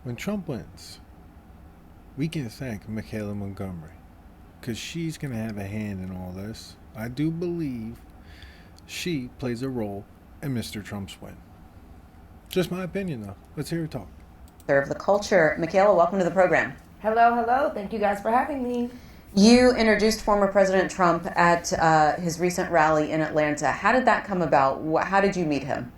when Trump wins, we can thank MICHAELA Montgomery because she's going to have a hand in all this. I do believe she plays a role in Mr. Trump's win. Just my opinion, though. Let's hear her talk. Serve the culture. MICHAELA, welcome to the program. Hello, hello. Thank you guys for having me. You introduced former President Trump at his recent rally in Atlanta. How did that come about? How did you meet him?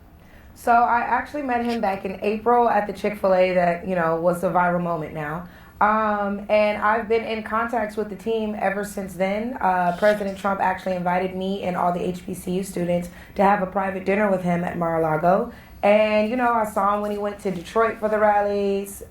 So I actually met him back in April at the Chick-fil-A that, was a viral moment now. And I've been in contact with the team ever since then. President Trump actually invited me and all the HBCU students to have a private dinner with him at Mar-a-Lago. And, I saw him when he went to Detroit for the rallies.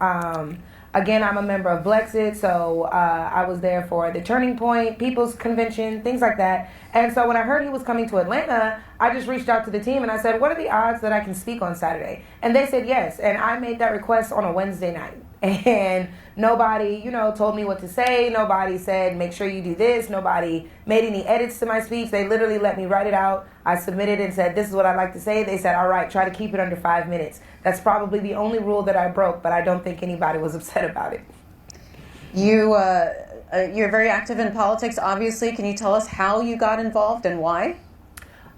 Again, I'm a member of Blexit, so I was there for the Turning Point, People's Convention, things like that. And so when I heard he was coming to Atlanta, I just reached out to the team and I said, what are the odds that I can speak on Saturday? And they said yes. And I made that request on a Wednesday night. And nobody, told me what to say. Nobody said, make sure you do this. Nobody made any edits to my speech. They literally let me write it out. I submitted and said, this is what I'd like to say. They said, all right, try to keep it under 5 minutes. That's probably the only rule that I broke, but I don't think anybody was upset about it. You're very active in politics, obviously. Can you tell us how you got involved and why?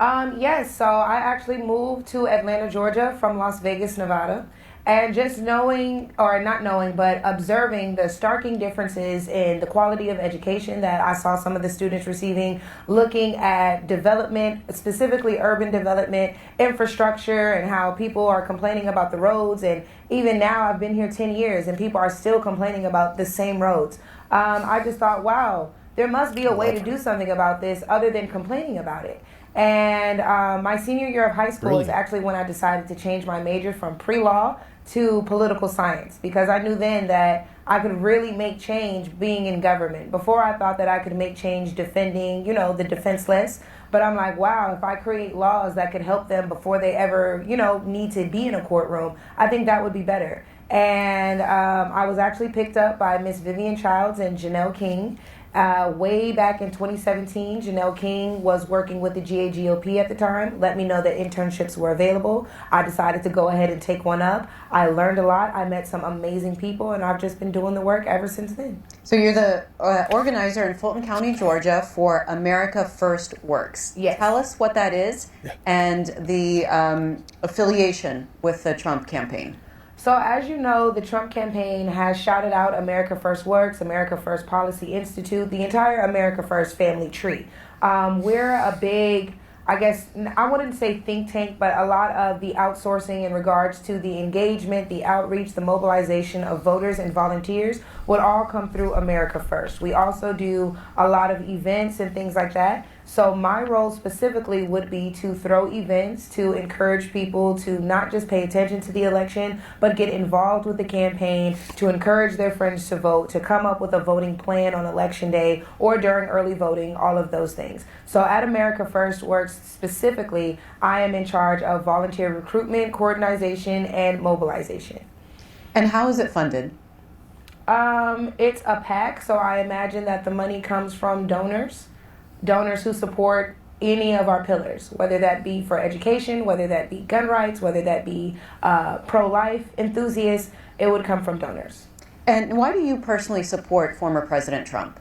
Yes, so I actually moved to Atlanta, Georgia from Las Vegas, Nevada. And just knowing, or not knowing, but observing the starking differences in the quality of education that I saw some of the students receiving, looking at development, specifically urban development, infrastructure, and how people are complaining about the roads. And even now, I've been here 10 years and people are still complaining about the same roads. I just thought, wow, there must be a way to do something about this other than complaining about it. And my senior year of high school is actually when I decided to change my major from pre-law to political science, because I knew then that I could really make change being in government. Before, I thought that I could make change defending, the defenseless. But I'm like, wow, if I create laws that could help them before they ever, need to be in a courtroom, I think that would be better. And I was actually picked up by Miss Vivian Childs and Janelle King. Way back in 2017, Janelle King was working with the GAGOP at the time, let me know that internships were available. I decided to go ahead and take one up. I learned a lot. I met some amazing people, and I've just been doing the work ever since then. So you're the organizer in Fulton County, Georgia for America First Works. Yes. Tell us what that is and the affiliation with the Trump campaign. So as you know, the Trump campaign has shouted out America First Works, America First Policy Institute, the entire America First family tree. We're a big, I guess, I wouldn't say think tank, but a lot of the outsourcing in regards to the engagement, the outreach, the mobilization of voters and volunteers would all come through America First. We also do a lot of events and things like that. So my role specifically would be to throw events to encourage people to not just pay attention to the election, but get involved with the campaign, to encourage their friends to vote, to come up with a voting plan on election day or during early voting, all of those things. So at America First Works specifically, I am in charge of volunteer recruitment, coordination, and mobilization. And how is it funded? It's a PAC, so I imagine that the money comes from donors who support any of our pillars, whether that be for education, whether that be gun rights, whether that be pro-life enthusiasts, it would come from donors. And why do you personally support former President Trump?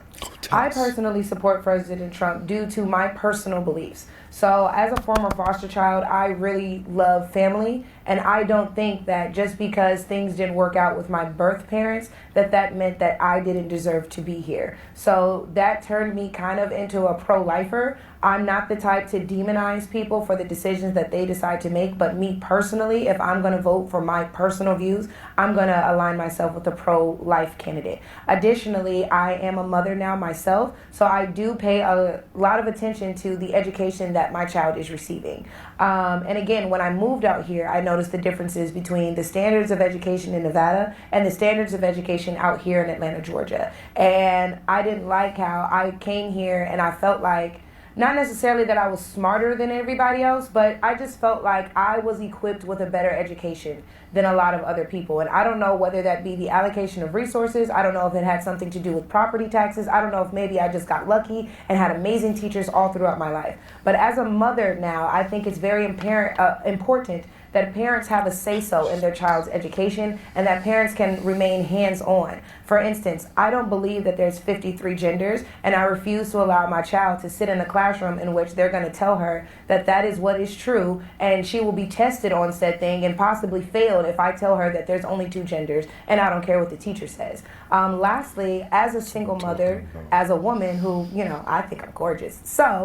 I personally support President Trump due to my personal beliefs. So as a former foster child, I really love family, and I don't think that just because things didn't work out with my birth parents, that meant that I didn't deserve to be here. So that turned me kind of into a pro-lifer. I'm not the type to demonize people for the decisions that they decide to make, but me personally, if I'm going to vote for my personal views, I'm going to align myself with a pro-life candidate. Additionally, I am a mother now myself, so I do pay a lot of attention to the education that my child is receiving. And again, when I moved out here, I noticed the differences between the standards of education in Nevada and the standards of education out here in Atlanta, Georgia. And I didn't like how I came here and I felt like, not necessarily that I was smarter than everybody else, but I just felt like I was equipped with a better education than a lot of other people. And I don't know whether that be the allocation of resources. I don't know if it had something to do with property taxes. I don't know if maybe I just got lucky and had amazing teachers all throughout my life. But as a mother now, I think it's very important that parents have a say-so in their child's education and that parents can remain hands-on. For instance, I don't believe that there's 53 genders, and I refuse to allow my child to sit in a classroom in which they're going to tell her that that is what is true, and she will be tested on said thing and possibly failed if I tell her that there's only 2 genders, and I don't care what the teacher says. Lastly, as a single mother, as a woman who, I think I'm gorgeous. So,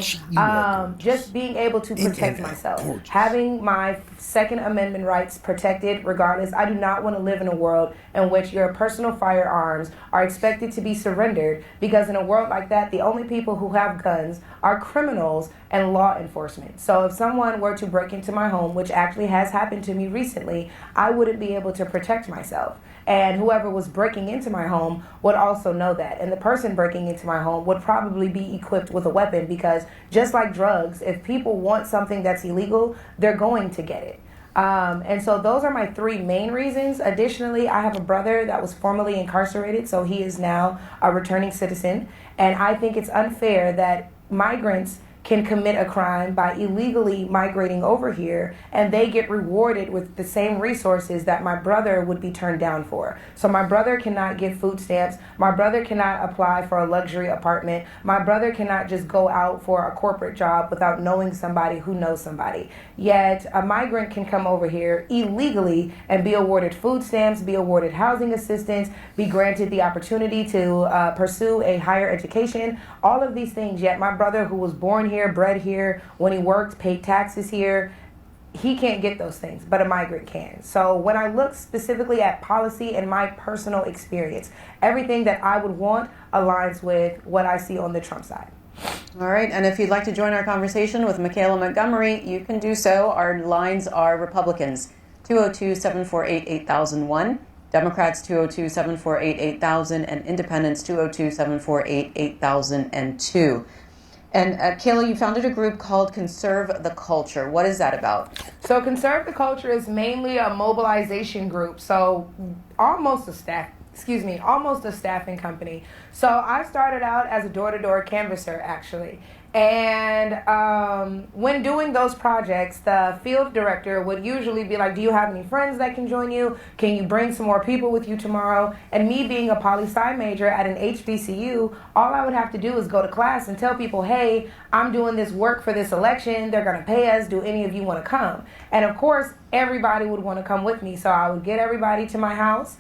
just being able to protect myself, having my Second Amendment rights protected regardless. I do not want to live in a world in which your personal firearms are expected to be surrendered, because in a world like that, the only people who have guns are criminals and law enforcement. So if someone were to break into my home, which actually has happened to me recently, I wouldn't be able to protect myself. And whoever was breaking into my home would also know that. And the person breaking into my home would probably be equipped with a weapon, because just like drugs, if people want something that's illegal, they're going to get it. And so those are my 3 main reasons. Additionally, I have a brother that was formerly incarcerated, so he is now a returning citizen. And I think it's unfair that migrants can commit a crime by illegally migrating over here, and they get rewarded with the same resources that my brother would be turned down for. So my brother cannot get food stamps. My brother cannot apply for a luxury apartment. My brother cannot just go out for a corporate job without knowing somebody who knows somebody. Yet a migrant can come over here illegally and be awarded food stamps, be awarded housing assistance, be granted the opportunity to pursue a higher education, all of these things. Yet my brother, who was born here, bred here, when he worked, paid taxes here, he can't get those things, but a migrant can. So when I look specifically at policy and my personal experience, everything that I would want aligns with what I see on the Trump side. All right, and if you'd like to join our conversation with MICHAELA Montgomery, you can do so. Our lines are Republicans, 202-748-8001, Democrats, 202-748-8000, and Independents, 202-748-8002. And Kayla, you founded a group called Conserve the Culture. What is that about? So Conserve the Culture is mainly a mobilization group. So almost a staffing company. So I started out as a door-to-door canvasser, actually. And when doing those projects, the field director would usually be like, do you have any friends that can join you? Can you bring some more people with you tomorrow? And me being a poli-sci major at an HBCU, all I would have to do is go to class and tell people, hey, I'm doing this work for this election. They're going to pay us. Do any of you want to come? And of course, everybody would want to come with me. So I would get everybody to my house.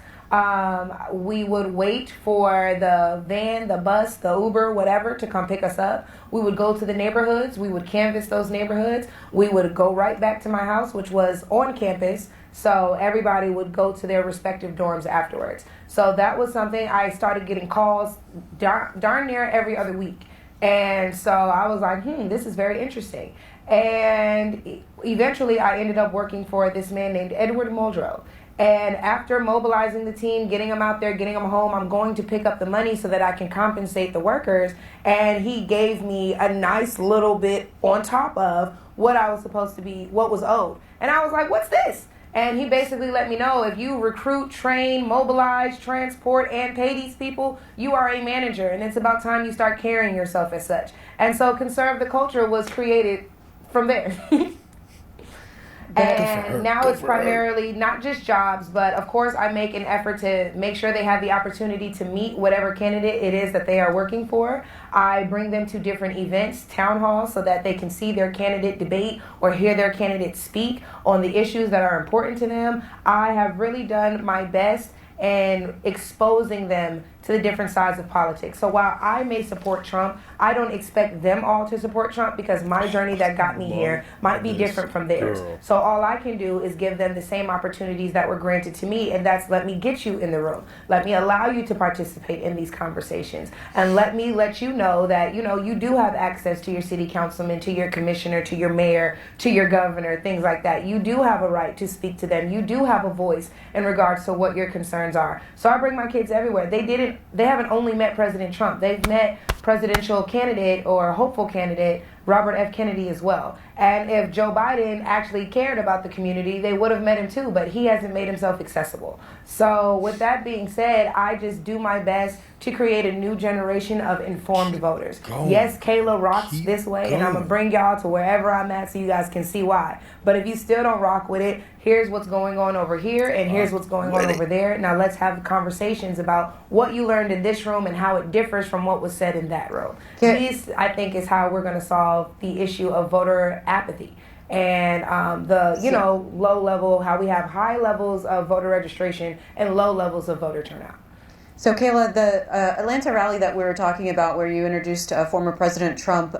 We would wait for the van, the bus, the Uber, whatever, to come pick us up. We would go to the neighborhoods. We would canvass those neighborhoods. We would go right back to my house, which was on campus. So everybody would go to their respective dorms afterwards. So that was something. I started getting calls darn near every other week. And so I was like, this is very interesting. And eventually I ended up working for this man named Edward Muldrow. And after mobilizing the team, getting them out there, getting them home, I'm going to pick up the money so that I can compensate the workers. And he gave me a nice little bit on top of what I was supposed to be, what was owed. And I was like, what's this? And he basically let me know, if you recruit, train, mobilize, transport, and pay these people, you are a manager. And it's about time you start carrying yourself as such. And so Conserve the Culture was created from there. And now it's primarily not just jobs, but of course I make an effort to make sure they have the opportunity to meet whatever candidate it is that they are working for. I bring them to different events, town halls, so that they can see their candidate debate or hear their candidate speak on the issues that are important to them. I have really done my best in exposing them to the different sides of politics. So while I may support Trump, I don't expect them all to support Trump, because my journey that got me here might be different from theirs. So all I can do is give them the same opportunities that were granted to me, and that's let me get you in the room. Let me allow you to participate in these conversations, and let me let you know that, you do have access to your city councilman, to your commissioner, to your mayor, to your governor, things like that. You do have a right to speak to them. You do have a voice in regards to what your concerns are. So I bring my kids everywhere. They haven't only met President Trump. They've met presidential candidate or hopeful candidate Robert F. Kennedy as well. And if Joe Biden actually cared about the community, they would have met him too, but he hasn't made himself accessible. So with that being said, I just do my best to create a new generation of informed voters. Yes, Kayla rocks this way, and I'm going to bring y'all to wherever I'm at so you guys can see why. But if you still don't rock with it, here's what's going on over here, and here's what's going on over there. Now let's have conversations about what you learned in this room and how it differs from what was said in that room. This, I think, is how we're going to solve the issue of voter apathy. And low level, how we have high levels of voter registration and low levels of voter turnout. So, Kayla, the Atlanta rally that we were talking about, where you introduced former President Trump,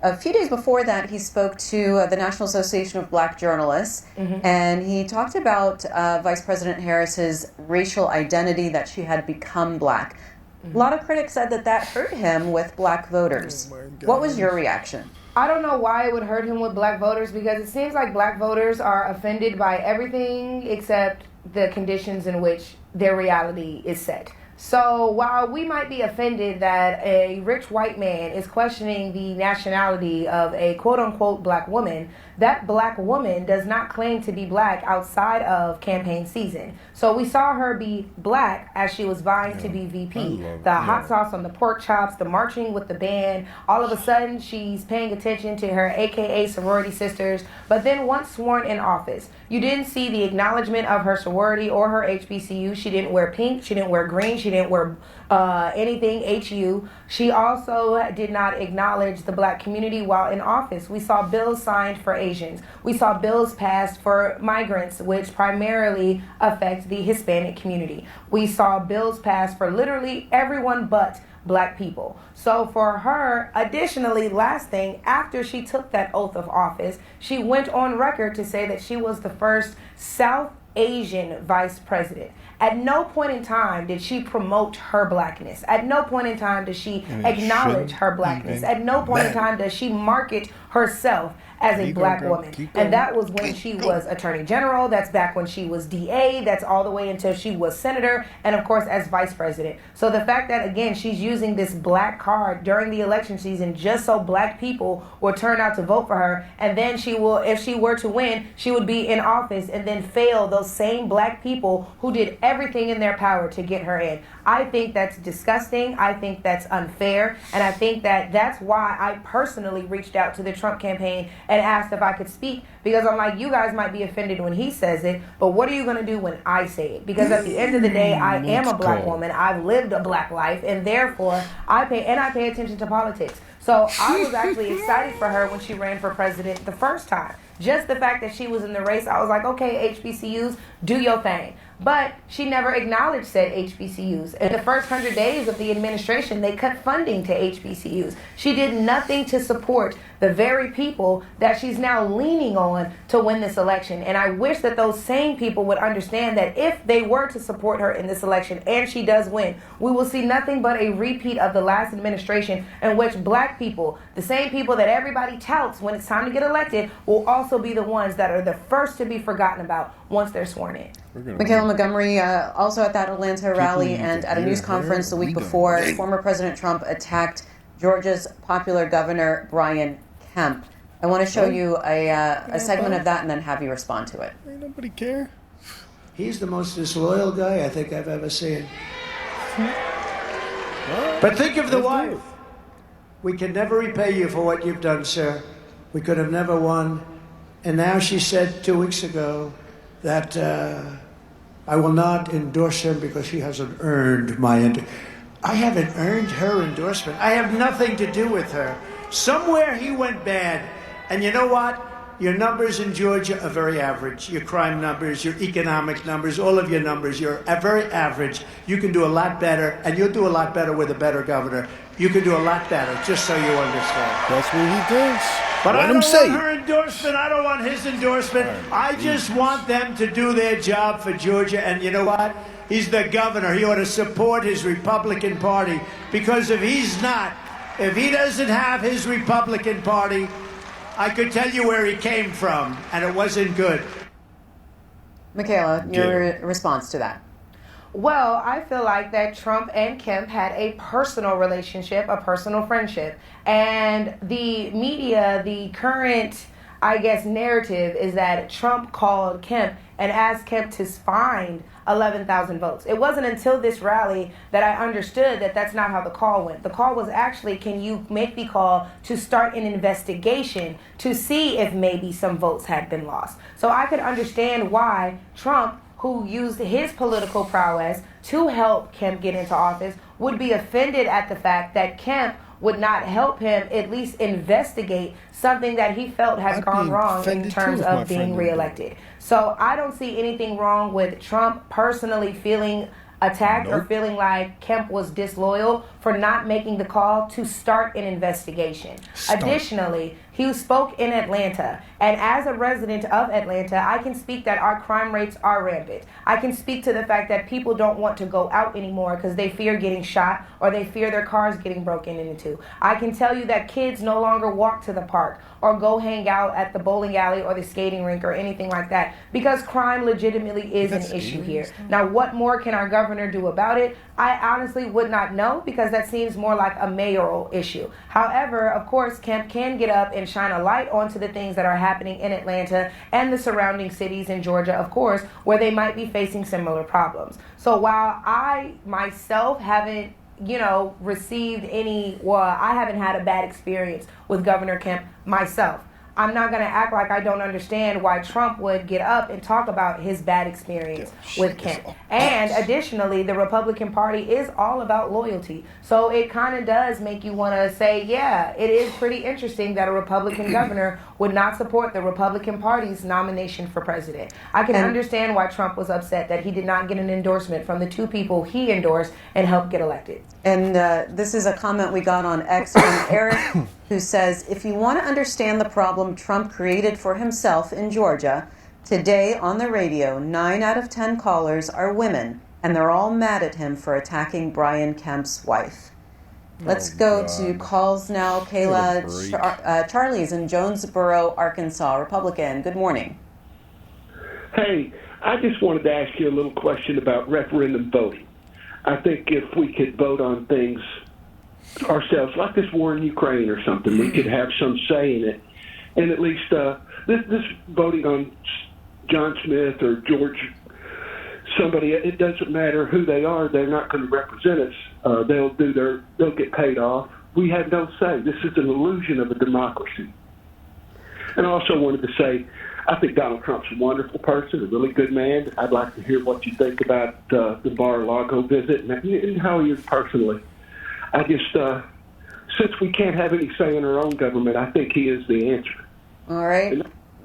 a few days before that, he spoke to the National Association of Black Journalists, and he talked about Vice President Harris's racial identity, that she had become black. A lot of critics said that hurt him with black voters. What was your reaction? I don't know why it would hurt him with black voters, because it seems like black voters are offended by everything except the conditions in which their reality is set. So while we might be offended that a rich white man is questioning the nationality of a quote-unquote black woman, that black woman does not claim to be black outside of campaign season. So we saw her be black as she was vying to be VP. The hot sauce on the pork chops, the marching with the band, all of a sudden she's paying attention to her AKA sorority sisters. But then once sworn in office, you didn't see the acknowledgement of her sorority or her HBCU. She didn't wear pink, she didn't wear green, she didn't wear anything HU. She also did not acknowledge the black community while in office. We saw bills signed for Asians. We saw bills passed for migrants, which primarily affect the Hispanic community. We saw bills passed for literally everyone but black people. So for her, additionally, last thing, after she took that oath of office, she went on record to say that she was the first South Asian vice president. At no point in time did she promote her blackness. At no point in time does she acknowledge her blackness. At no point in time does she market herself as a black woman. And that was when she was Attorney General. That's back when she was DA. That's all the way until she was Senator. And of course, as Vice President. So the fact that, again, she's using this black card during the election season just so black people will turn out to vote for her. And then she will, if she were to win, she would be in office and then fail those same black people who did everything in their power to get her in. I think that's disgusting. I think that's unfair. And I think that that's why I personally reached out to the Trump campaign and asked if I could speak, because I'm like, you guys might be offended when he says it, but what are you going to do when I say it? Because at the end of the day, I am a black woman. I've lived a black life, and therefore I pay attention to politics. So I was actually excited for her when she ran for president the first time. Just the fact that she was in the race, I was like, okay, HBCUs, do your thing. But she never acknowledged said HBCUs. In the first 100 days of the administration, they cut funding to HBCUs. She did nothing to support the very people that she's now leaning on to win this election. And I wish that those same people would understand that if they were to support her in this election and she does win, we will see nothing but a repeat of the last administration, in which black people, the same people that everybody touts when it's time to get elected, will also be the ones that are the first to be forgotten about once they're sworn in. MICHAELA Montgomery, also at that Atlanta rally and at a news conference the week before, former President Trump attacked Georgia's popular governor, Brian Kemp. I want to show you a segment of that and then have you respond to it. Ain't nobody care. He's the most disloyal guy I think I've ever seen. But think of the wife. We can never repay you for what you've done, sir. We could have never won. And now she said 2 weeks ago that I will not endorse him because she hasn't earned my endorsement. I haven't earned her endorsement. I have nothing to do with her. Somewhere he went bad. And you know what? Your numbers in Georgia are very average. Your crime numbers, your economic numbers, all of your numbers, you're very average. You can do a lot better, and you'll do a lot better with a better governor. You can do a lot better, just so you understand. That's what he thinks. But Let I him don't say want her endorsement. I don't want his endorsement. I just want them to do their job for Georgia. And you know what? He's the governor. He ought to support his Republican Party. Because if he doesn't have his Republican Party, I could tell you where he came from, and it wasn't good. MICHAELA, your response to that. Well, I feel like that Trump and Kemp had a personal relationship, a personal friendship. And the media, the current, I guess, narrative is that Trump called Kemp and asked Kemp to find 11,000 votes. It wasn't until this rally that I understood that that's not how the call went. The call was actually, can you make the call to start an investigation to see if maybe some votes had been lost? So I could understand why Trump, who used his political prowess to help Kemp get into office, would be offended at the fact that Kemp would not help him at least investigate something that he felt had gone wrong in terms of being reelected. So I don't see anything wrong with Trump personally feeling attacked or feeling like Kemp was disloyal for not making the call to start an investigation. Additionally, he spoke in Atlanta, and as a resident of Atlanta, I can speak that our crime rates are rampant. I can speak to the fact that people don't want to go out anymore because they fear getting shot or they fear their cars getting broken into. I can tell you that kids no longer walk to the park or go hang out at the bowling alley or the skating rink or anything like that because crime legitimately is an issue here. Now, what more can our governor do about it? I honestly would not know because that seems more like a mayoral issue. However, of course, Kemp can get up and shine a light onto the things that are happening in Atlanta and the surrounding cities in Georgia, of course, where they might be facing similar problems. So while I myself haven't received I haven't had a bad experience with Governor Kemp myself, I'm not going to act like I don't understand why Trump would get up and talk about his bad experience with Kemp. And additionally, the Republican Party is all about loyalty. So it kind of does make you want to say, yeah, it is pretty interesting that a Republican governor would not support the Republican Party's nomination for president. I can understand why Trump was upset that he did not get an endorsement from the two people he endorsed and helped get elected. And this is a comment we got on X from Eric, who says, if you want to understand the problem Trump created for himself in Georgia, today on the radio, 9 out of 10 callers are women, and they're all mad at him for attacking Brian Kemp's wife. Let's go to calls now. Kayla, Charlie's in Jonesboro, Arkansas, Republican. Good morning. Hey, I just wanted to ask you a little question about referendum voting. I think if we could vote on things ourselves, like this war in Ukraine or something, we could have some say in it. And at least this voting on John Smith or George, somebody, it doesn't matter who they are, they're not going to represent us. They'll get paid off. We have no say. This is an illusion of a democracy. And I also wanted to say, I think Donald Trump's a wonderful person, a really good man. I'd like to hear what you think about the Mar-a-Lago visit and how he is personally. I just, since we can't have any say in our own government, I think he is the answer. All right.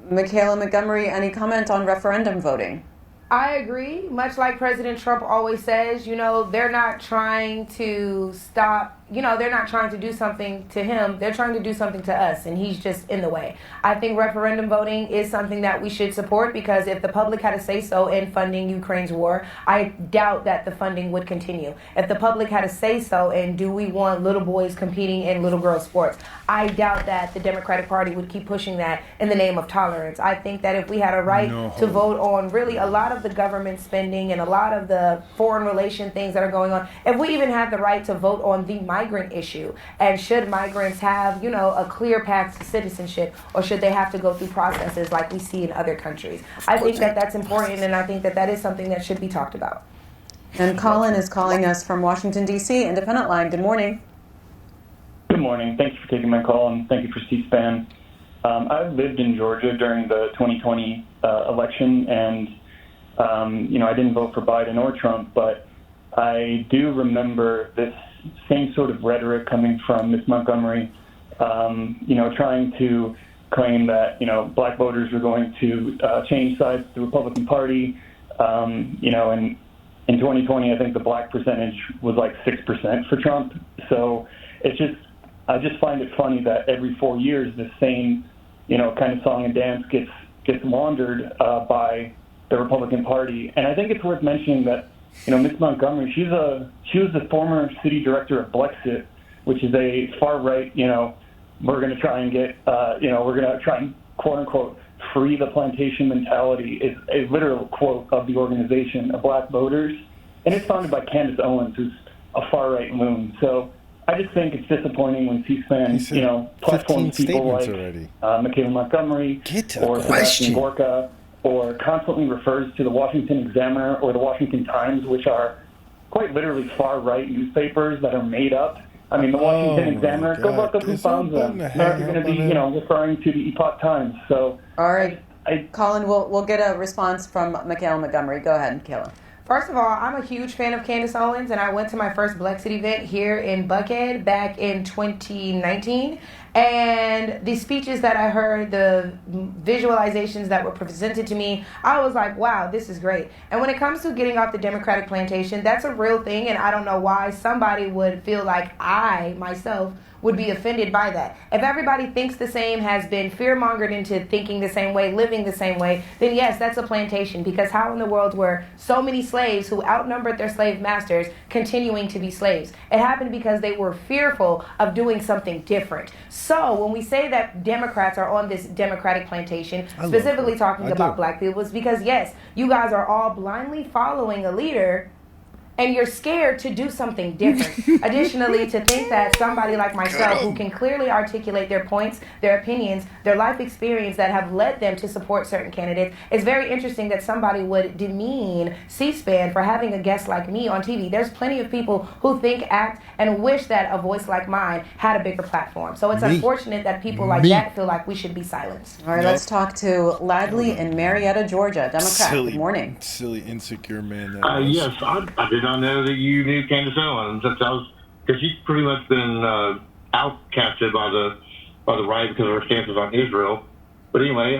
MICHAELA Montgomery, any comment on referendum voting? I agree. Much like President Trump always says, they're not trying to stop, they're not trying to do something to him. They're trying to do something to us, and he's just in the way. I think referendum voting is something that we should support because if the public had a say-so in funding Ukraine's war, I doubt that the funding would continue. If the public had a say-so in do we want little boys competing in little girls' sports, I doubt that the Democratic Party would keep pushing that in the name of tolerance. I think that if we had a right to vote on really a lot of the government spending and a lot of the foreign relation things that are going on, if we even had the right to vote on the migrant issue, and should migrants have, a clear path to citizenship, or should they have to go through processes like we see in other countries? I think that that's important, and I think that that is something that should be talked about. And Colin is calling us from Washington, D.C., Independent Line. Good morning. Good morning. Thank you for taking my call, and thank you for C-SPAN. I've lived in Georgia during the 2020 election, and I didn't vote for Biden or Trump, but I do remember this same sort of rhetoric coming from Ms. Montgomery, trying to claim that, black voters were going to change sides to the Republican Party. And in 2020, I think the black percentage was like 6% for Trump. So I just find it funny that every 4 years, the same, kind of song and dance gets laundered by the Republican Party. And I think it's worth mentioning that, Ms. Montgomery, she was the former city director of Blexit, which is a far right, we're going to try and get, we're going to try and quote unquote free the plantation mentality is a literal quote of the organization of black voters. and it's founded by Candace Owens, who's a far-right loon. So I just think it's disappointing when C-SPAN, platforms people like MICHAELA Montgomery or Sebastian Gorka, or constantly refers to the Washington Examiner or the Washington Times, which are quite literally far-right newspapers that are made up. I mean, the Washington Examiner, go look up who founds them. They're going to be, referring to the Epoch Times. So, all right, Colin, we'll get a response from MICHAELA Montgomery. Go ahead, Michaela. First of all, I'm a huge fan of Candace Owens, and I went to my first Blexit event here in Buckhead back in 2019. And the speeches that I heard, the visualizations that were presented to me, I was like, wow, this is great. And when it comes to getting off the Democratic plantation, that's a real thing, and I don't know why somebody would feel like I, myself, would be offended by that. If everybody thinks the same, has been fear-mongered into thinking the same way, living the same way, then yes, that's a plantation. Because how in the world were so many slaves who outnumbered their slave masters continuing to be slaves? It happened because they were fearful of doing something different. So when we say that Democrats are on this Democratic plantation, specifically talking about black people, it's because yes, you guys are all blindly following a leader and you're scared to do something different. Additionally, to think that somebody like myself, who can clearly articulate their points, their opinions, their life experience that have led them to support certain candidates, it's very interesting that somebody would demean C-SPAN for having a guest like me on TV. There's plenty of people who think, act, and wish that a voice like mine had a bigger platform. So it's unfortunate that people like that feel like we should be silenced. All right, let's talk to Ladley in Marietta, Georgia. Democrat, good morning. Silly, insecure man. Yes, I did not know that you knew Candace Owens. Because she's pretty much been outcasted by the right because of her stances on Israel. But anyway,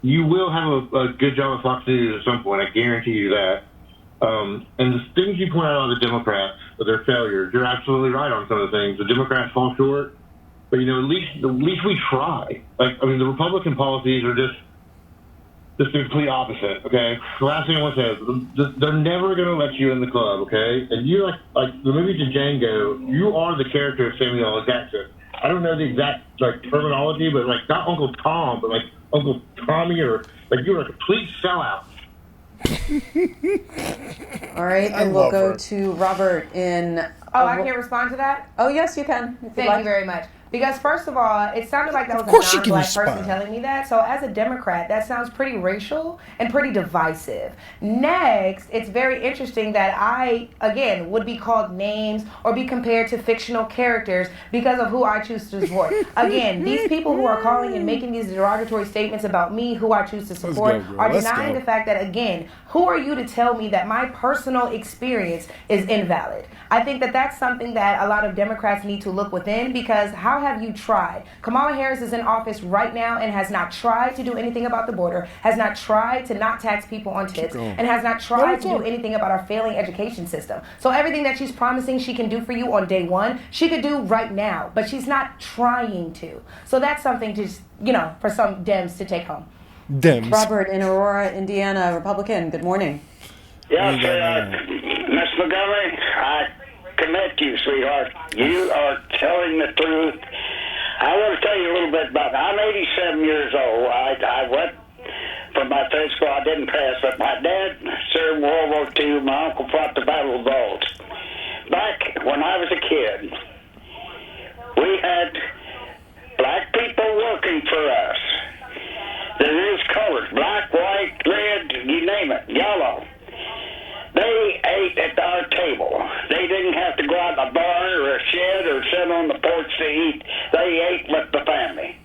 you will have a good job at Fox News at some point. I guarantee you that. And the things you point out on the Democrats, their failures, you're absolutely right on some of the things. The Democrats fall short, but at least we try. The Republican policies are just the complete opposite, okay? The last thing I want to say is they're never going to let you in the club, okay? And you like the movie Django, you are the character of Samuel L. Jackson. I don't know the exact terminology, but not Uncle Tom, but Uncle Tommy, or you're a complete sellout. All right, and we'll go to Robert in... I can't respond to that? Oh, yes, you can. Thank you very much. Because first of all, it sounded like that was a non-black person telling me that. So as a Democrat, that sounds pretty racial and pretty divisive. Next, it's very interesting that I, again, would be called names or be compared to fictional characters because of who I choose to support. Again, these people who are calling and making these derogatory statements about me, who I choose to support, are denying the fact that, again, who are you to tell me that my personal experience is invalid? I think that that's something that a lot of Democrats need to look within, because how have you tried? Kamala Harris is in office right now and has not tried to do anything about the border, has not tried to not tax people on tips, and has not tried to do anything about our failing education system. So everything that she's promising she can do for you on day one, she could do right now, but she's not trying to. So that's something to, for some Dems to take home. Dems. Robert in Aurora, Indiana, Republican, good morning. Yes, Ms. Montgomery, I commend you, sweetheart. You are telling the truth. I want to tell you a little bit about it. I'm 87 years old. I went from my trade school. I didn't pass, but my dad served World War II. My uncle fought the Battle of Bulge. Back when I was a kid, we had black people working for us. There is colors, black, white, red, you name it, yellow. They ate at our table. They didn't have to go out in a barn or a shed or sit on the porch to eat. They ate with the family.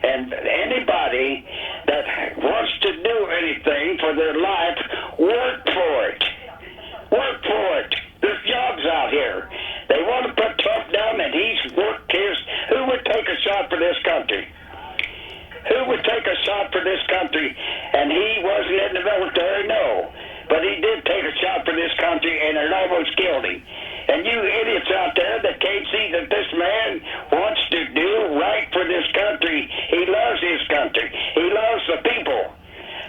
And anybody that wants to do anything for their life, work for it. Work for it. There's jobs out here. They want to put Trump down, and he's worked his... Who would take a shot for this country? Who would take a shot for this country? And he wasn't in the military, no. But he did take a shot for this country, and it almost killed him. And you idiots out there that can't see that this man wants to do right for this country. He loves his country. He loves the people.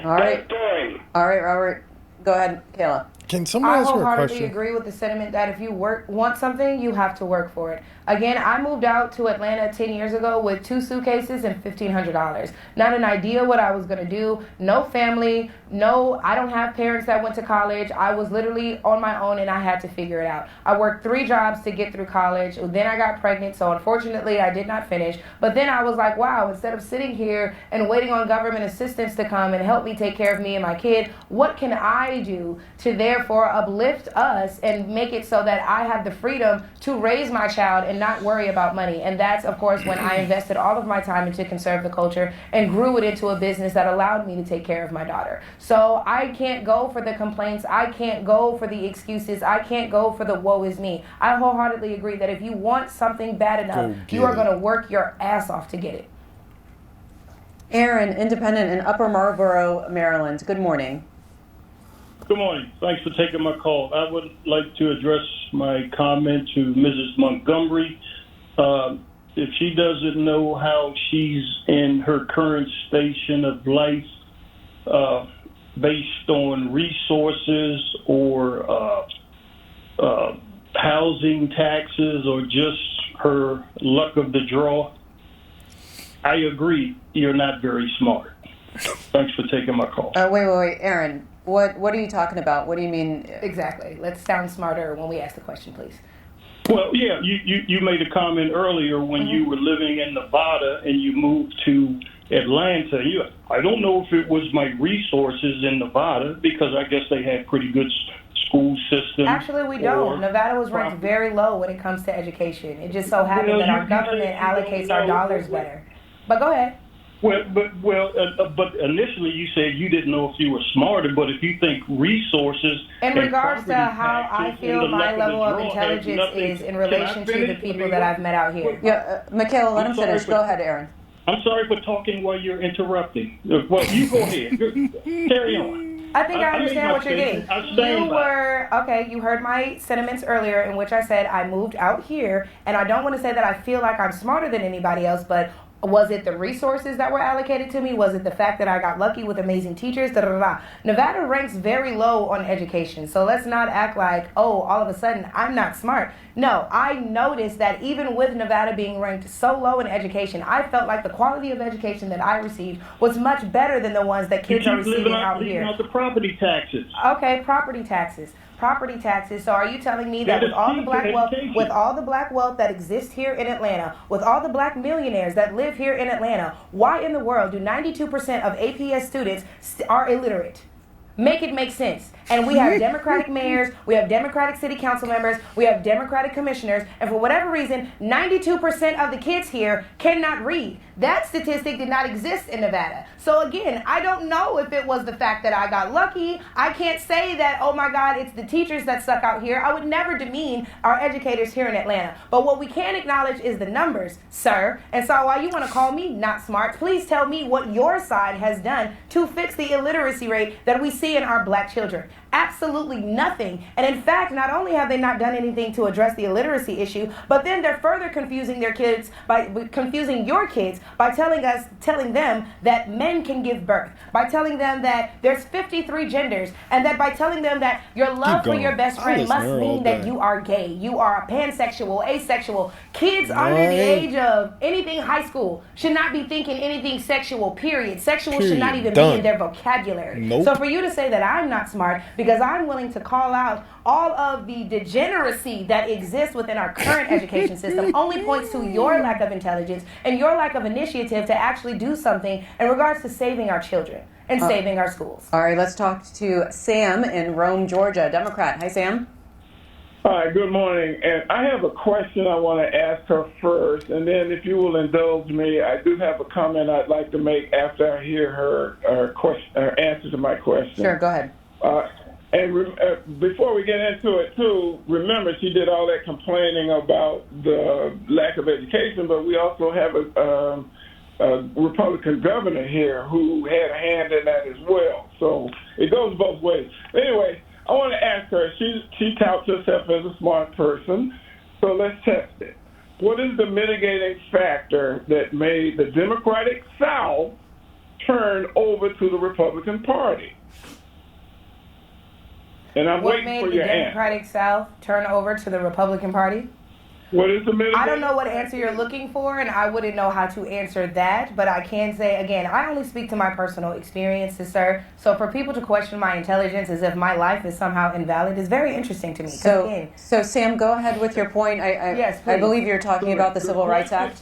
All right. Vote for him. All right, Robert. Go ahead, Kayla. Can somebody I ask her a wholeheartedly question? agree with the sentiment that if you want something, you have to work for it. Again, I moved out to Atlanta 10 years ago with 2 suitcases and $1,500. Not an idea what I was going to do. No family. No, I don't have parents that went to college. I was literally on my own and I had to figure it out. I worked 3 jobs to get through college. Then I got pregnant, so unfortunately I did not finish. But then I was like, wow, instead of sitting here and waiting on government assistance to come and help me take care of me and my kid, what can I do to therefore uplift us and make it so that I have the freedom to raise my child and not worry about money? And that's, of course, when I invested all of my time into Conserve the Culture and grew it into a business that allowed me to take care of my daughter. So I can't go for the complaints. I can't go for the excuses. I can't go for the woe is me. I wholeheartedly agree that if you want something bad enough, you are going to work your ass off to get it. Aaron, independent in Upper Marlboro, Maryland. Good morning. Good morning. Thanks for taking my call. I would like to address my comment to Mrs. Montgomery. If she doesn't know how she's in her current station of life based on resources or housing taxes or just her luck of the draw, I agree, you're not very smart. Thanks for taking my call. Wait, Aaron. What are you talking about? What do you mean? Exactly. Let's sound smarter when we ask the question, please. Well, yeah, you made a comment earlier when you were living in Nevada and you moved to Atlanta. I don't know if it was my resources in Nevada because I guess they had pretty good school system. Actually, we don't. Nevada was ranked very low when it comes to education. It just so happened that our government allocates our dollars better. But go ahead. But initially you said you didn't know if you were smarter, but if you think resources in regards to how I feel my level of intelligence is in relation to the people that I've met out here. Yeah, Michaela, let him finish. Go ahead, Aaron. I'm sorry for talking while you're interrupting. Well, you go ahead. Carry on. I think I understand what you're getting. You heard my sentiments earlier in which I said I moved out here, and I don't want to say that I feel like I'm smarter than anybody else, but was it the resources that were allocated to me? Was it the fact that I got lucky with amazing teachers? Nevada ranks very low on education. So let's not act like, oh, all of a sudden I'm not smart. No, I noticed that even with Nevada being ranked so low in education, I felt like the quality of education that I received was much better than the ones that kids are receiving out here. Out the property taxes. Okay, property taxes. So are you telling me that with all the black wealth that exists here in Atlanta, with all the black millionaires that live here in Atlanta, why in the world do 92% of APS students are illiterate? Make it make sense. And we have Democratic mayors, we have Democratic city council members, we have Democratic commissioners, and for whatever reason, 92% of the kids here cannot read. That statistic did not exist in Nevada. So again, I don't know if it was the fact that I got lucky. I can't say that, oh my God, it's the teachers that suck out here. I would never demean our educators here in Atlanta. But what we can acknowledge is the numbers, sir. And so while you want to call me not smart, please tell me what your side has done to fix the illiteracy rate that we see in our black children. Absolutely nothing. And in fact, not only have they not done anything to address the illiteracy issue, but then they're further confusing your kids by telling them that men can give birth, by telling them that there's 53 genders, and that by telling them that your love for your best friend must mean that you are gay, you are pansexual, asexual. Kids under the age of anything high school should not be thinking anything sexual, period. Sexual should not even be in their vocabulary. Nope. So for you to say that I'm not smart because I'm willing to call out all of the degeneracy that exists within our current education system only points to your lack of intelligence and your lack of initiative to actually do something in regards to saving our children and saving our schools. All right, let's talk to Sam in Rome, Georgia, Democrat. Hi, Sam. Hi, good morning. And I have a question I want to ask her first, and then if you will indulge me, I do have a comment I'd like to make after I hear her answer to my question. Sure, go ahead. Before we get into it, too, remember she did all that complaining about the lack of education, but we also have a Republican governor here who had a hand in that as well. So it goes both ways. Anyway, I want to ask her, she touts herself as a smart person, so let's test it. What is the mitigating factor that made the Democratic South turn over to the Republican Party? And I'm What waiting made for the your answer. Democratic South turn over to the Republican Party? What is the middle? I don't know what answer you're looking for, and I wouldn't know how to answer that. But I can say, again, I only speak to my personal experiences, sir. So for people to question my intelligence as if my life is somehow invalid is very interesting to me. 'Cause again, So Sam, go ahead with your point. Yes, I please. believe you're talking about the Civil Rights Act.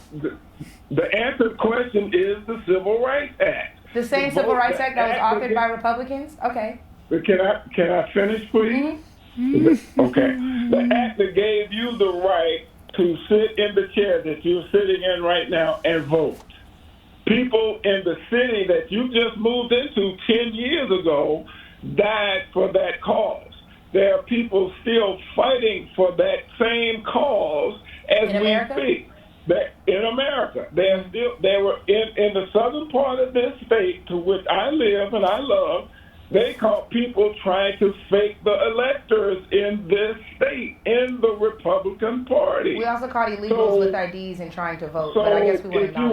The answer to the question is the Civil Rights Act. the same Civil Rights Act that was authored by Republicans? Okay. Can I finish, please? Okay. The act that gave you the right to sit in the chair that you're sitting in right now and vote. People in the city that you just moved into 10 years ago died for that cause. There are people still fighting for that same cause as we speak. In America, they were in the southern part of this state to which I live and I love. They caught people trying to fake the electors in this state, in the Republican Party. We also caught illegals with IDs and trying to vote, So but I guess we wouldn't if you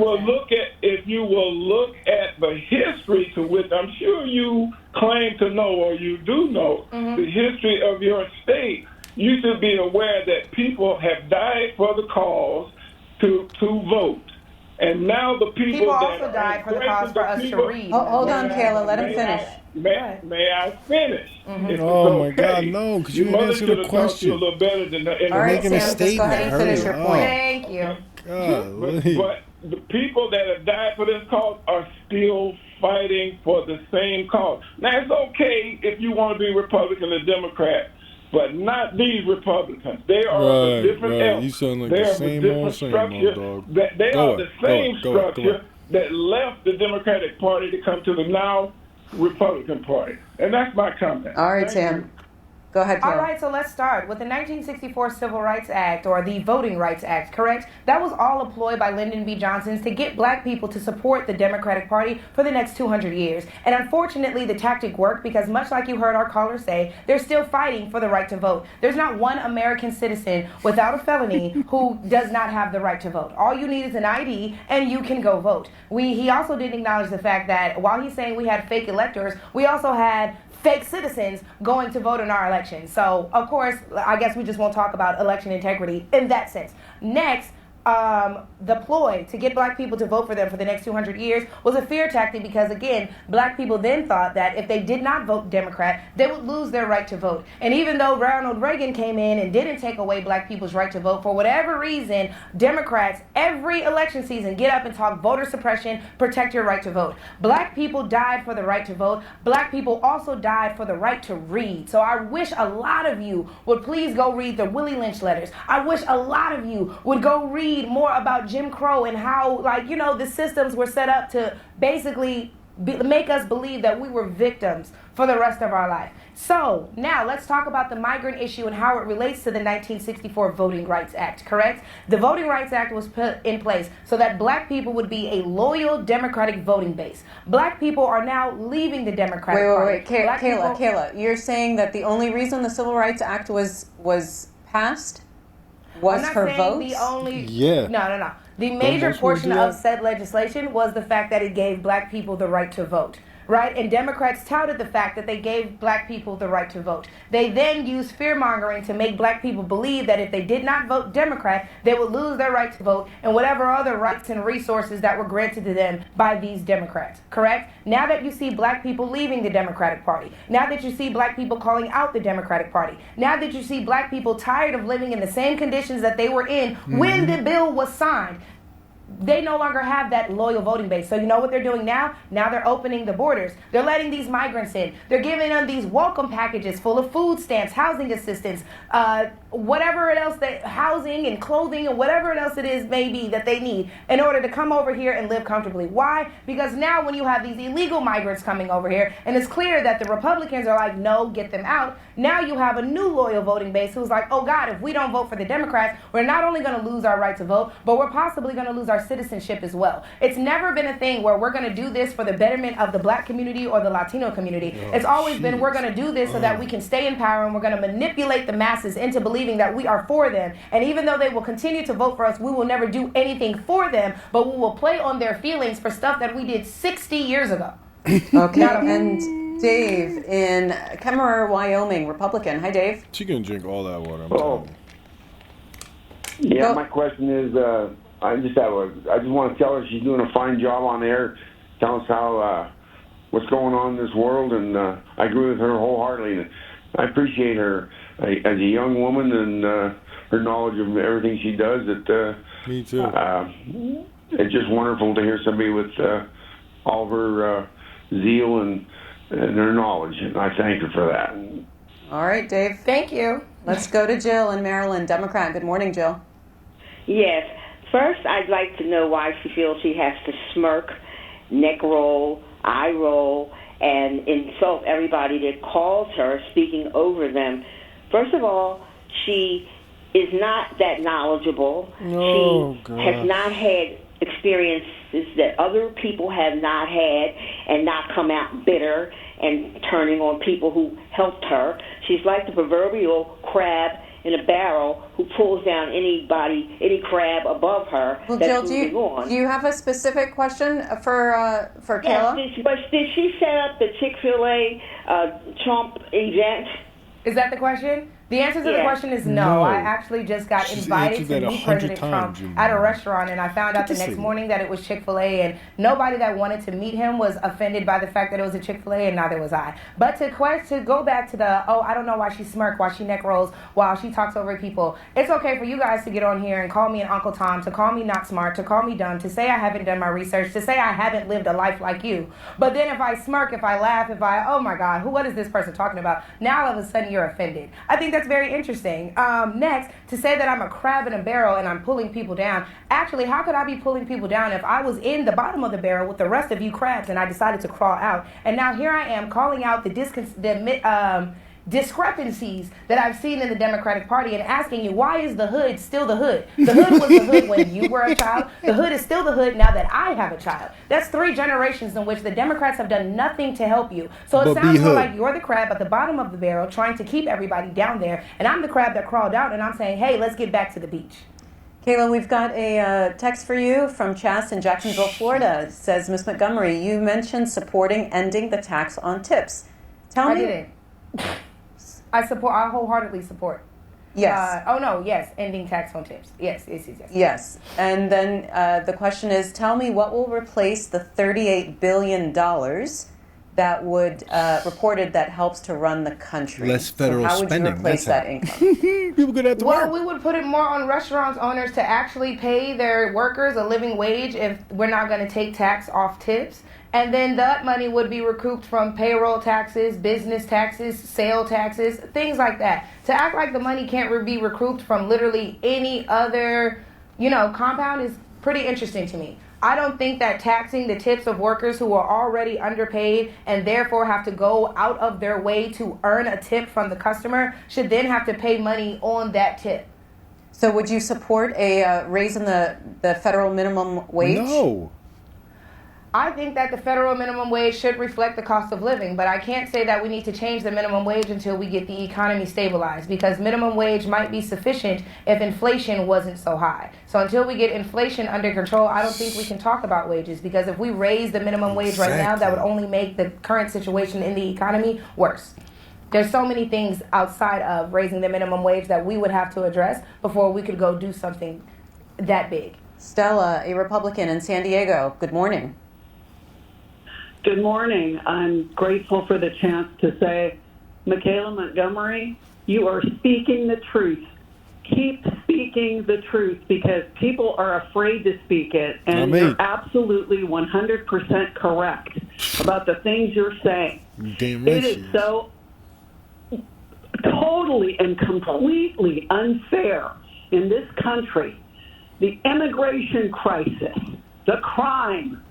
will look at the history to which I'm sure you claim to know or you do know, the history of your state, you should be aware that people have died for the cause to vote. And now the people that also died for the cause for us to read. Hold on, Kayla. Let him finish. May I finish? Oh my God, no! Because you didn't answer the question. A little better than All right, making a Sam, just go ahead and statement. finish your Hurry point. up. Thank you. But the people that have died for this cause are still fighting for the same cause. Now, it's okay if you want to be Republican or Democrat, but not these Republicans. They are of a different ilk. You sound like They the are same different old structure. dog. They Go are it, the go same it, go it, go structure it. that left the Democratic Party to come to the now Republican Party. And that's my comment. All right, Thank Sam. you. Go ahead, Kayla. All right, so let's start with the 1964 Civil Rights Act, or the Voting Rights Act, correct? That was all employed by Lyndon B. Johnson to get black people to support the Democratic Party for the next 200 years. And unfortunately, the tactic worked because much like you heard our caller say, they're still fighting for the right to vote. There's not one American citizen without a felony who does not have the right to vote. All you need is an ID and you can go vote. He also didn't acknowledge the fact that while he's saying we had fake electors, we also had fake citizens going to vote in our election. So, of course, I guess we just won't talk about election integrity in that sense. Next, the ploy to get black people to vote for them for the next 200 years was a fear tactic because, again, black people then thought that if they did not vote Democrat, they would lose their right to vote. And even though Ronald Reagan came in and didn't take away black people's right to vote, for whatever reason, Democrats, every election season, get up and talk voter suppression, protect your right to vote. Black people died for the right to vote. Black people also died for the right to read. So I wish a lot of you would please go read the Willie Lynch letters. I wish a lot of you would go read more about Jim Crow and how, the systems were set up to basically make us believe that we were victims for the rest of our life. So now let's talk about the migrant issue and how it relates to the 1964 Voting Rights Act, correct? The Voting Rights Act was put in place so that black people would be a loyal Democratic voting base. Black people are now leaving the Democratic Party. Kayla, you're saying that the only reason the Civil Rights Act was passed was her vote? No. The major portion of said legislation was the fact that it gave black people the right to vote. Right? And Democrats touted the fact that they gave black people the right to vote. They then used fear-mongering to make black people believe that if they did not vote Democrat, they would lose their right to vote and whatever other rights and resources that were granted to them by these Democrats. Correct? Now that you see black people leaving the Democratic Party, now that you see black people calling out the Democratic Party, now that you see black people tired of living in the same conditions that they were in when the bill was signed, they no longer have that loyal voting base. So you know what they're doing now? Now they're opening the borders. They're letting these migrants in. They're giving them these welcome packages full of food stamps, housing assistance, whatever else, housing and clothing and whatever else it is maybe that they need in order to come over here and live comfortably. Why? Because now when you have these illegal migrants coming over here, and it's clear that the Republicans are like, no, get them out. Now you have a new loyal voting base who's like, oh God, if we don't vote for the Democrats, we're not only going to lose our right to vote, but we're possibly going to lose our citizenship as well. It's never been a thing where we're going to do this for the betterment of the black community or the Latino community. It's always been we're going to do this so that we can stay in power and we're going to manipulate the masses into believing that we are for them. And even though they will continue to vote for us, we will never do anything for them, but we will play on their feelings for stuff that we did 60 years ago. Okay, and Dave in Kemmerer, Wyoming, Republican. Hi, Dave. She can drink all that water. I'm Oh. telling you. Yeah, Go- my question is, I just want to tell her she's doing a fine job on air. Tell us how what's going on in this world, and I agree with her wholeheartedly. I appreciate her as a young woman and her knowledge of everything she does. Me too. It's just wonderful to hear somebody with all of her zeal and her knowledge, and I thank her for that. All right, Dave. Thank you. Let's go to Jill in Maryland, Democrat. Good morning, Jill. Yes. First, I'd like to know why she feels she has to smirk, neck roll, eye roll, and insult everybody that calls her, speaking over them. First of all, she is not that knowledgeable. Oh, She has not had experiences that other people have not had and not come out bitter and turning on people who helped her. She's like the proverbial crab in a barrel who pulls down any crab above her. Well, that's Jill, moving on. do you have a specific question for Kayla? Did she set up the Chick-fil-A Trump event? Is that the question? The answer to the Yeah. question is No. no. I actually just got She's invited answered to that meet 100 President Trump times, you at a know. restaurant, and I found out the Get this next thing. morning that it was Chick-fil-A, and nobody that wanted to meet him was offended by the fact that it was a Chick-fil-A, and neither was I. But to go back to the, I don't know why she smirks, why she neck rolls, while she talks over people. It's okay for you guys to get on here and call me an Uncle Tom, to call me not smart, to call me dumb, to say I haven't done my research, to say I haven't lived a life like you. But then if I smirk, if I laugh, oh my God, what is this person talking about? Now all of a sudden you're offended. I think that's very interesting. Next, to say that I'm a crab in a barrel and I'm pulling people down. Actually, how could I be pulling people down if I was in the bottom of the barrel with the rest of you crabs and I decided to crawl out? And now here I am calling out the discrepancies that I've seen in the Democratic Party and asking you, why is the hood still the hood? The hood was the hood when you were a child. The hood is still the hood now that I have a child. That's 3 generations in which the Democrats have done nothing to help you. So it sounds more like you're the crab at the bottom of the barrel trying to keep everybody down there, and I'm the crab that crawled out, and I'm saying, hey, let's get back to the beach. Kayla, we've got a text for you from Chas in Jacksonville, Florida. It says, Ms. Montgomery, you mentioned supporting ending the tax on tips. Tell me. I didn't. I wholeheartedly support. Yes. Yes, ending tax on tips. Yes. Yes. And then the question is, tell me what will replace the $38 billion that would reported that helps to run the country. Less federal how would spending. you replace That's that income? People could have to work. We would put it more on restaurants owners to actually pay their workers a living wage if we're not going to take tax off tips. And then that money would be recouped from payroll taxes, business taxes, sale taxes, things like that. To act like the money can't be recouped from literally any other, compound is pretty interesting to me. I don't think that taxing the tips of workers who are already underpaid and therefore have to go out of their way to earn a tip from the customer should then have to pay money on that tip. So would you support a raise in the federal minimum wage? No. I think that the federal minimum wage should reflect the cost of living, but I can't say that we need to change the minimum wage until we get the economy stabilized, because minimum wage might be sufficient if inflation wasn't so high. So until we get inflation under control, I don't think we can talk about wages, because if we raise the minimum wage right now, that would only make the current situation in the economy worse. There's so many things outside of raising the minimum wage that we would have to address before we could go do something that big. Stella, a Republican in San Diego, good morning. Good morning. I'm grateful for the chance to say, MICHAELA Montgomery, you are speaking the truth. Keep speaking the truth, because people are afraid to speak it. And you're absolutely 100% correct about the things you're saying. Damn it is so totally and completely unfair in this country. The immigration crisis, the crime,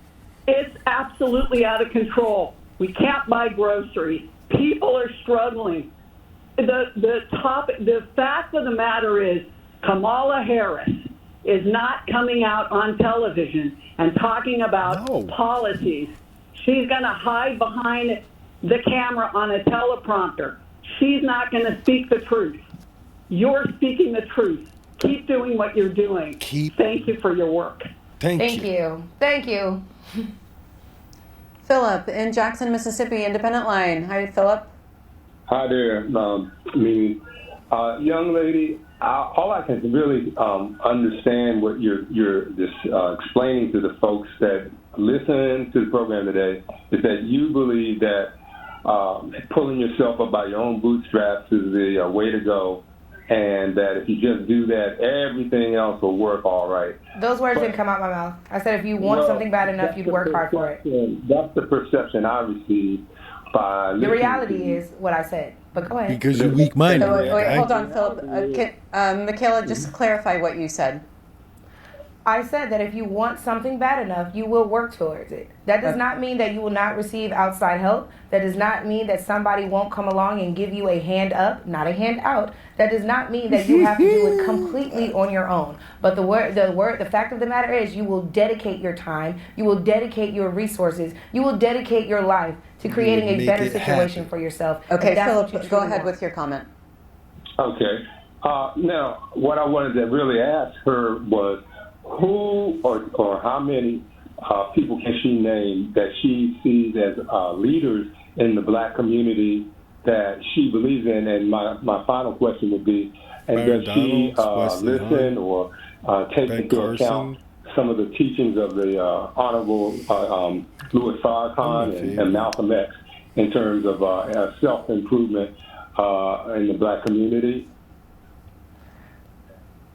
it's absolutely out of control. We can't buy groceries. People are struggling. The fact of the matter is, Kamala Harris is not coming out on television and talking about policies. She's going to hide behind the camera on a teleprompter. She's not going to speak the truth. You're speaking the truth. Keep doing what you're doing. Thank you for your work. Thank you. Philip in Jackson, Mississippi, Independent Line. Hi, Philip. Hi there, Mimi. Young lady, all I can really understand what you're just explaining to the folks that listen to the program today is that you believe that pulling yourself up by your own bootstraps is the way to go, and that if you just do that, everything else will work all right. Those words didn't come out my mouth. I said if you want something bad enough, you'd work hard for it. That's the perception I received by The reality is what I said. But go ahead. Because you're weak-minded. Wait, hold on, Philip. Michaela, just clarify what you said. I said that if you want something bad enough, you will work towards it. That does not mean that you will not receive outside help. That does not mean that somebody won't come along and give you a hand up, not a hand out. That does not mean that you have to do it completely on your own. But the fact of the matter is, you will dedicate your time, you will dedicate your resources, you will dedicate your life to creating a better situation for yourself. Okay, Philip, go ahead with your comment. Okay. Now, what I wanted to really ask her was, who or how many people can she name that she sees as leaders in the black community that she believes in? And my final question would be, and does she listen or take into account some of the teachings of the Honorable Louis Farrakhan and Malcolm X in terms of self-improvement in the black community?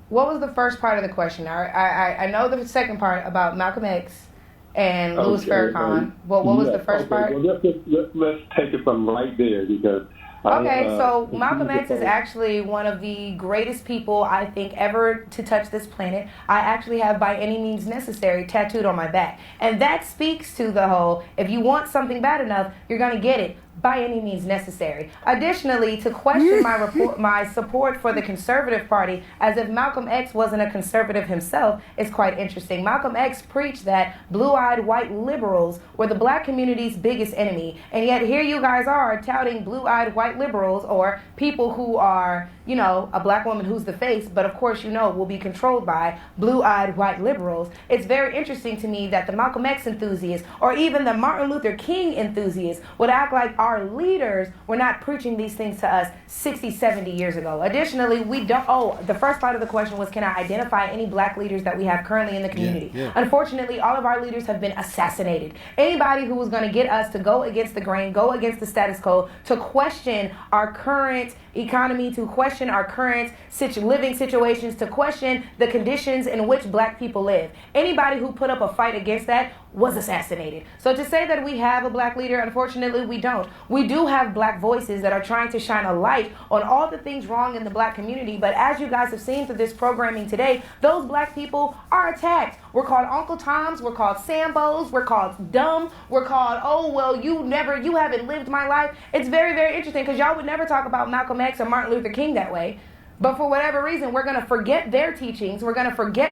What was the first part of the question? I know the second part about Malcolm X and Louis Farrakhan. What was the first part? Well, let's take it from right there because. So Malcolm X is actually one of the greatest people I think ever to touch this planet. I actually have By Any Means Necessary tattooed on my back. And that speaks to the whole, if you want something bad enough, you're going to get it by any means necessary. Additionally, to question my support for the conservative party as if Malcolm X wasn't a conservative himself is quite interesting. Malcolm X preached that blue-eyed white liberals were the black community's biggest enemy. And yet here you guys are touting blue-eyed white liberals, or people who are, you know, a black woman who's the face, but of course, you know, will be controlled by blue-eyed white liberals. It's very interesting to me that the Malcolm X enthusiasts or even the Martin Luther King enthusiasts would act like our leaders were not preaching these things to us 60, 70 years ago. Additionally, we don't, the first part of the question was, can I identify any black leaders that we have currently in the community? Yeah. Unfortunately, all of our leaders have been assassinated. Anybody who was going to get us to go against the grain, go against the status quo, to question our current economy, to question our current living situations, to question the conditions in which black people live. Anybody who put up a fight against that was assassinated. So to say that we have a black leader, unfortunately, we don't. We do have black voices that are trying to shine a light on all the things wrong in the black community. But as you guys have seen through this programming today, those black people are attacked. We're called Uncle Toms, we're called Sambos, we're called dumb, we're called, oh, well, you haven't lived my life. It's very, very interesting because y'all would never talk about Malcolm X or Martin Luther King that way. But for whatever reason, we're going to forget their teachings. We're going to forget